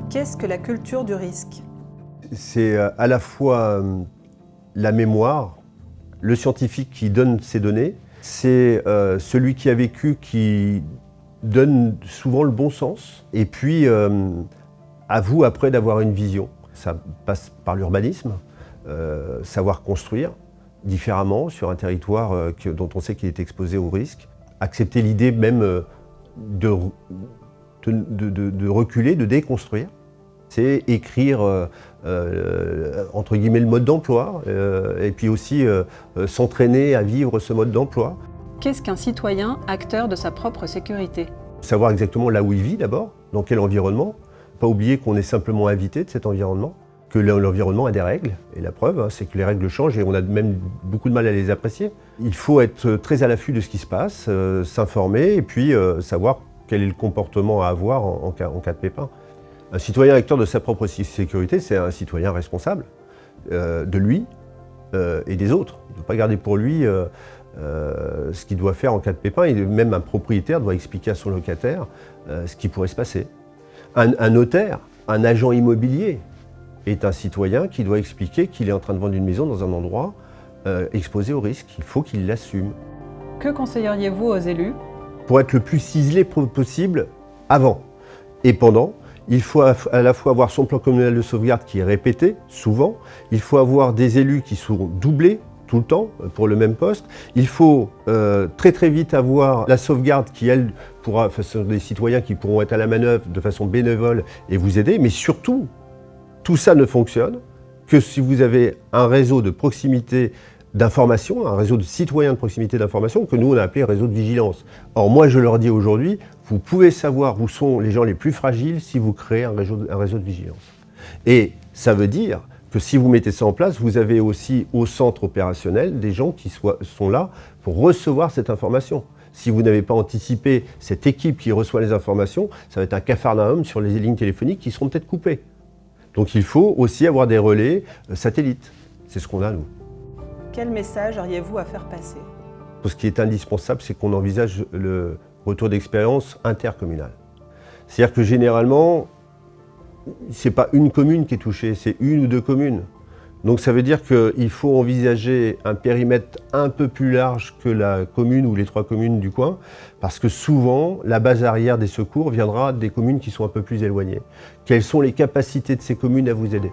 Qu'est-ce que la culture du risque? C'est à la fois la mémoire, le scientifique qui donne ces données, c'est celui qui a vécu qui donne souvent le bon sens, et puis à vous après d'avoir une vision. Ça passe par l'urbanisme, savoir construire différemment sur un territoire dont on sait qu'il est exposé au risque, accepter l'idée même de reculer, de déconstruire. C'est écrire entre guillemets le mode d'emploi et puis aussi s'entraîner à vivre ce mode d'emploi. Qu'est-ce qu'un citoyen acteur de sa propre sécurité? Savoir exactement là où il vit d'abord, dans quel environnement. Pas oublier qu'on est simplement invité de cet environnement, que l'environnement a des règles. Et la preuve, c'est que les règles changent et on a même beaucoup de mal à les apprécier. Il faut être très à l'affût de ce qui se passe, s'informer et puis savoir quel est le comportement à avoir en cas de pépin. Un citoyen acteur de sa propre sécurité, c'est un citoyen responsable de lui et des autres. Il ne doit pas garder pour lui ce qu'il doit faire en cas de pépin. Et même un propriétaire doit expliquer à son locataire ce qui pourrait se passer. Un notaire, un agent immobilier est un citoyen qui doit expliquer qu'il est en train de vendre une maison dans un endroit exposé au risque. Il faut qu'il l'assume. Que conseilleriez-vous aux élus? Pour être le plus ciselé possible avant et pendant, il faut à la fois avoir son plan communal de sauvegarde qui est répété, souvent. Il faut avoir des élus qui sont doublés tout le temps pour le même poste. Il faut très très vite avoir la sauvegarde qui, elle, pourra, ce sont des citoyens qui pourront être à la manœuvre de façon bénévole et vous aider. Mais surtout, tout ça ne fonctionne que si vous avez un réseau de proximité d'information, un réseau de citoyens de proximité d'information que nous on a appelé réseau de vigilance. Or moi je leur dis aujourd'hui, vous pouvez savoir où sont les gens les plus fragiles si vous créez un réseau de vigilance. Et ça veut dire que si vous mettez ça en place, vous avez aussi au centre opérationnel des gens qui sont là pour recevoir cette information. Si vous n'avez pas anticipé cette équipe qui reçoit les informations, ça va être un capharnaüm sur les lignes téléphoniques qui seront peut-être coupées. Donc il faut aussi avoir des relais satellites. C'est ce qu'on a nous. Quel message auriez-vous à faire passer? Ce qui est indispensable, c'est qu'on envisage le retour d'expérience intercommunal. C'est-à-dire que généralement, ce n'est pas une commune qui est touchée, c'est une ou deux communes. Donc ça veut dire qu'il faut envisager un périmètre un peu plus large que la commune ou les 3 communes du coin, parce que souvent, la base arrière des secours viendra des communes qui sont un peu plus éloignées. Quelles sont les capacités de ces communes à vous aider ?